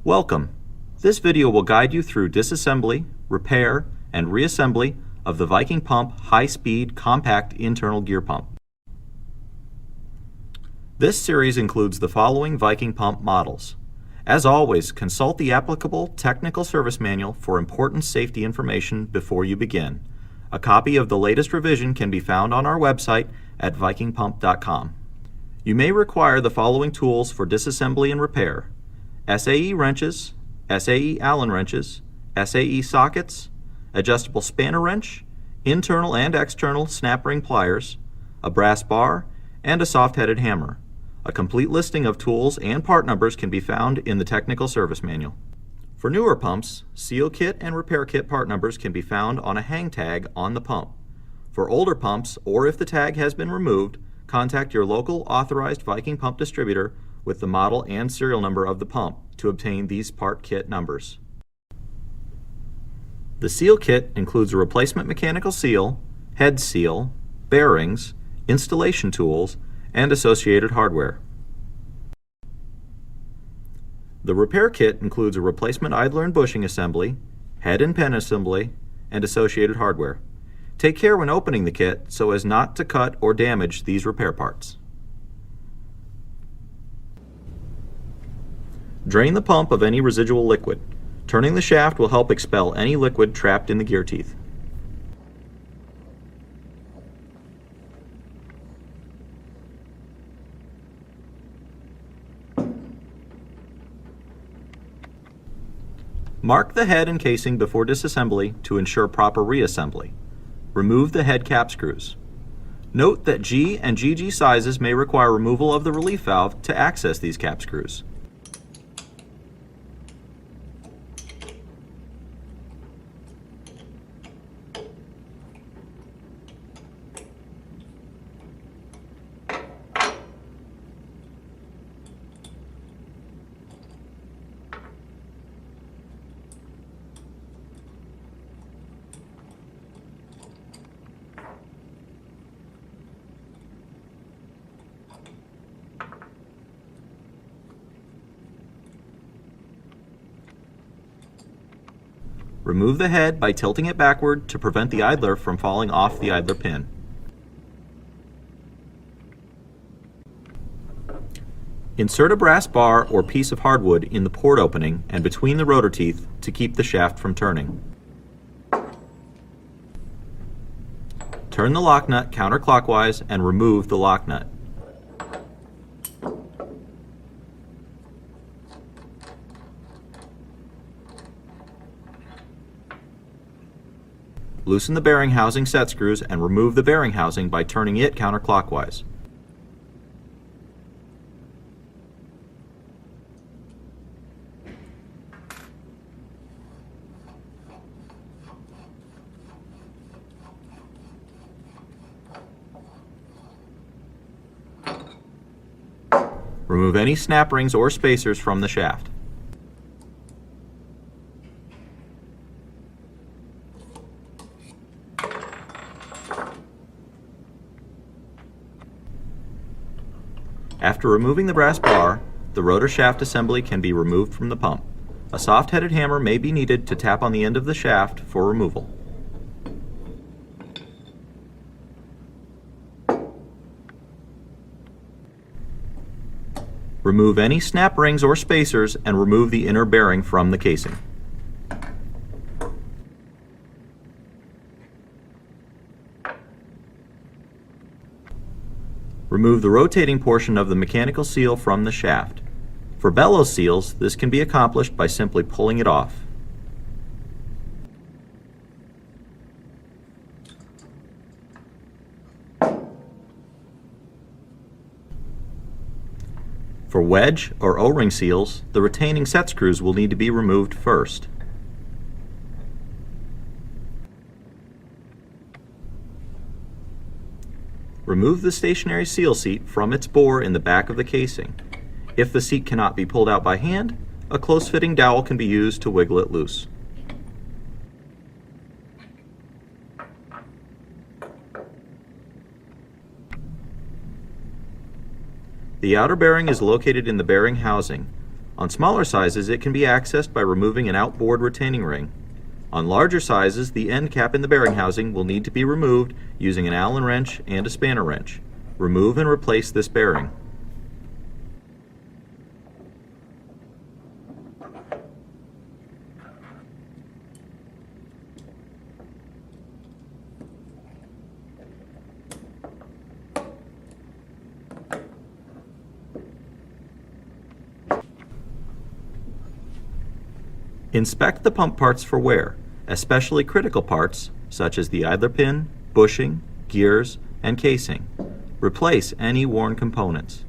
Welcome. This video will guide you through disassembly, repair, and reassembly of the Viking Pump high-speed compact internal gear pump. This series includes the following Viking Pump models. As always, consult the applicable technical service manual for important safety information before you begin. A copy of the latest revision can be found on our website at vikingpump.com. You may require the following tools for disassembly and repair: SAE wrenches, SAE Allen wrenches, SAE sockets, adjustable spanner wrench, internal and external snap ring pliers, a brass bar, and a soft-headed hammer. A complete listing of tools and part numbers can be found in the technical service manual. For newer pumps, seal kit and repair kit part numbers can be found on a hang tag on the pump. For older pumps, or if the tag has been removed, contact your local authorized Viking pump distributor with the model and serial number of the pump to obtain these part kit numbers. The seal kit includes a replacement mechanical seal, head seal, bearings, installation tools, and associated hardware. The repair kit includes a replacement idler and bushing assembly, head and pin assembly, and associated hardware. Take care when opening the kit so as not to cut or damage these repair parts. Drain the pump of any residual liquid. Turning the shaft will help expel any liquid trapped in the gear teeth. Mark the head and casing before disassembly to ensure proper reassembly. Remove the head cap screws. Note that G and GG sizes may require removal of the relief valve to access these cap screws. Remove the head by tilting it backward to prevent the idler from falling off the idler pin. Insert a brass bar or piece of hardwood in the port opening and between the rotor teeth to keep the shaft from turning. Turn the lock nut counterclockwise and remove the lock nut. Loosen the bearing housing set screws and remove the bearing housing by turning it counterclockwise. Remove any snap rings or spacers from the shaft. After removing the brass bar, the rotor shaft assembly can be removed from the pump. A soft-headed hammer may be needed to tap on the end of the shaft for removal. Remove any snap rings or spacers and remove the inner bearing from the casing. Remove the rotating portion of the mechanical seal from the shaft. For bellows seals, this can be accomplished by simply pulling it off. For wedge or O-ring seals, the retaining set screws will need to be removed first. Remove the stationary seal seat from its bore in the back of the casing. If the seat cannot be pulled out by hand, a close-fitting dowel can be used to wiggle it loose. The outer bearing is located in the bearing housing. On smaller sizes, it can be accessed by removing an outboard retaining ring. On larger sizes, the end cap in the bearing housing will need to be removed using an Allen wrench and a spanner wrench. Remove and replace this bearing. Inspect the pump parts for wear, especially critical parts such as the idler pin, bushing, gears, and casing. Replace any worn components.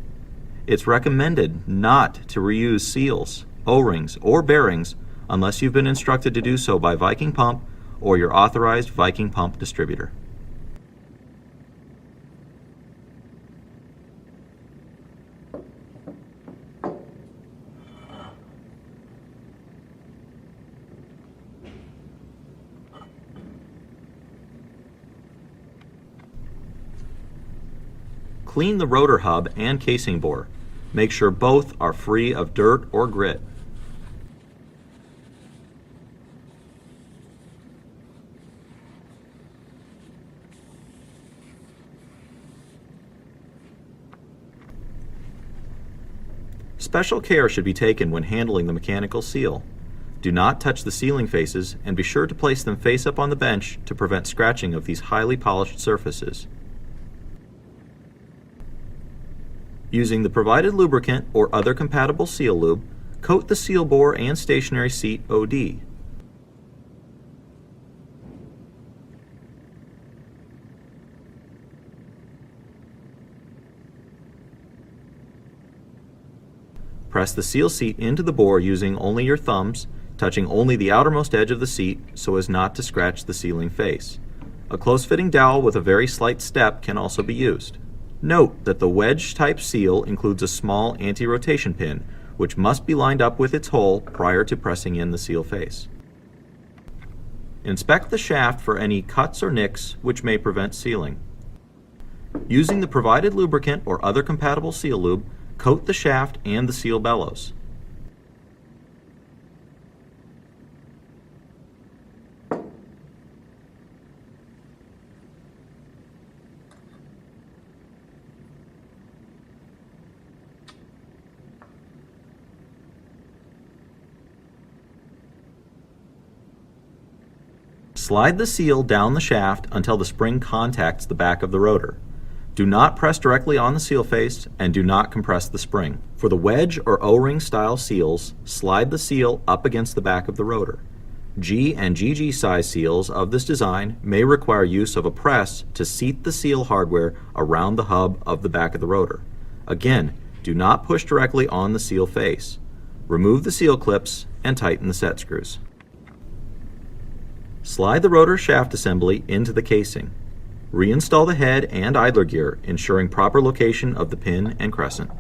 It's recommended not to reuse seals, O-rings, or bearings unless you've been instructed to do so by Viking Pump or your authorized Viking Pump distributor. Clean the rotor hub and casing bore. Make sure both are free of dirt or grit. Special care should be taken when handling the mechanical seal. Do not touch the sealing faces and be sure to place them face up on the bench to prevent scratching of these highly polished surfaces. Using the provided lubricant or other compatible seal lube, coat the seal bore and stationary seat OD. Press the seal seat into the bore using only your thumbs, touching only the outermost edge of the seat so as not to scratch the sealing face. A close-fitting dowel with a very slight step can also be used. Note that the wedge-type seal includes a small anti-rotation pin, which must be lined up with its hole prior to pressing in the seal face. Inspect the shaft for any cuts or nicks which may prevent sealing. Using the provided lubricant or other compatible seal lube, coat the shaft and the seal bellows. Slide the seal down the shaft until the spring contacts the back of the rotor. Do not press directly on the seal face and do not compress the spring. For the wedge or O-ring style seals, slide the seal up against the back of the rotor. G and GG size seals of this design may require use of a press to seat the seal hardware around the hub of the back of the rotor. Again, do not push directly on the seal face. Remove the seal clips and tighten the set screws. Slide the rotor shaft assembly into the casing. Reinstall the head and idler gear, ensuring proper location of the pin and crescent.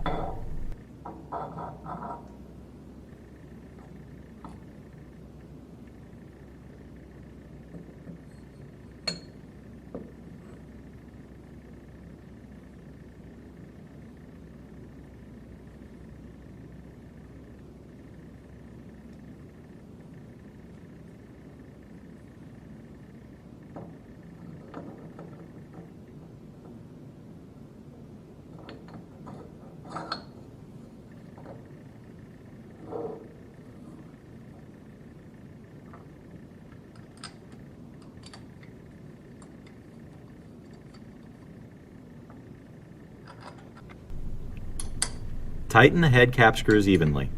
Tighten the head cap screws evenly.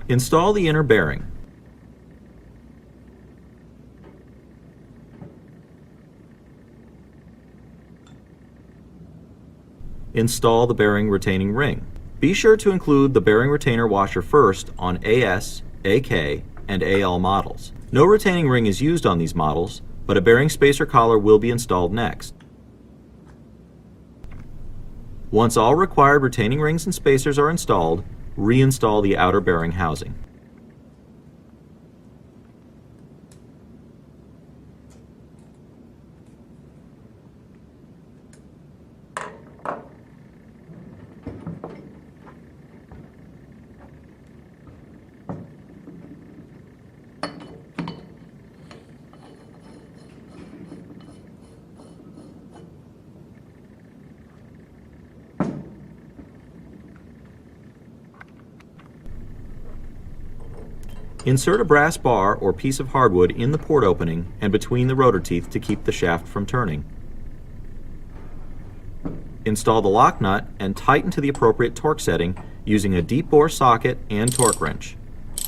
Install the inner bearing. Install the bearing retaining ring. Be sure to include the bearing retainer washer first on AS, AK, and AL models. No retaining ring is used on these models, but a bearing spacer collar will be installed next. Once all required retaining rings and spacers are installed, reinstall the outer bearing housing. Insert a brass bar or piece of hardwood in the port opening and between the rotor teeth to keep the shaft from turning. Install the lock nut and tighten to the appropriate torque setting using a deep bore socket and torque wrench.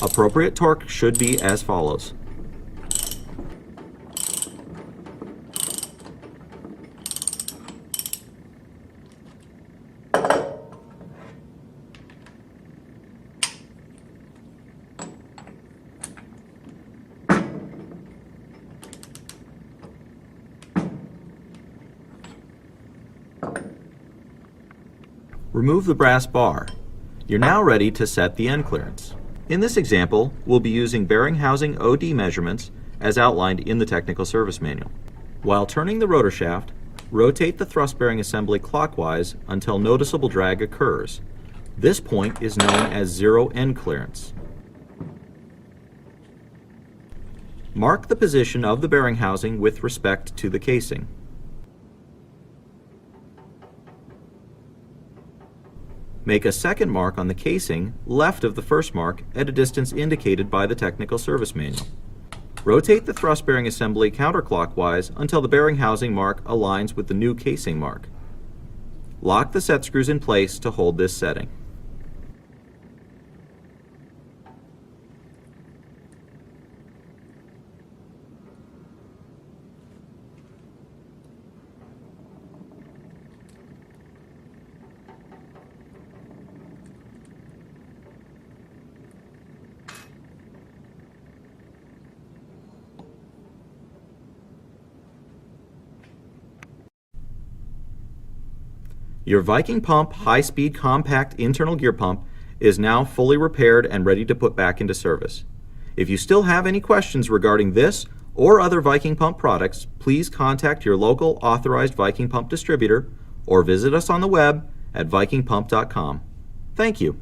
Appropriate torque should be as follows. Remove the brass bar. You're now ready to set the end clearance. In this example, we'll be using bearing housing OD measurements as outlined in the technical service manual. While turning the rotor shaft, rotate the thrust bearing assembly clockwise until noticeable drag occurs. This point is known as zero end clearance. Mark the position of the bearing housing with respect to the casing. Make a second mark on the casing left of the first mark at a distance indicated by the technical service manual. Rotate the thrust bearing assembly counterclockwise until the bearing housing mark aligns with the new casing mark. Lock the set screws in place to hold this setting. Your Viking pump high-speed compact internal gear pump is now fully repaired and ready to put back into service. If you still have any questions regarding this or other Viking pump products, please contact your local authorized Viking pump distributor or visit us on the web at vikingpump.com. Thank you.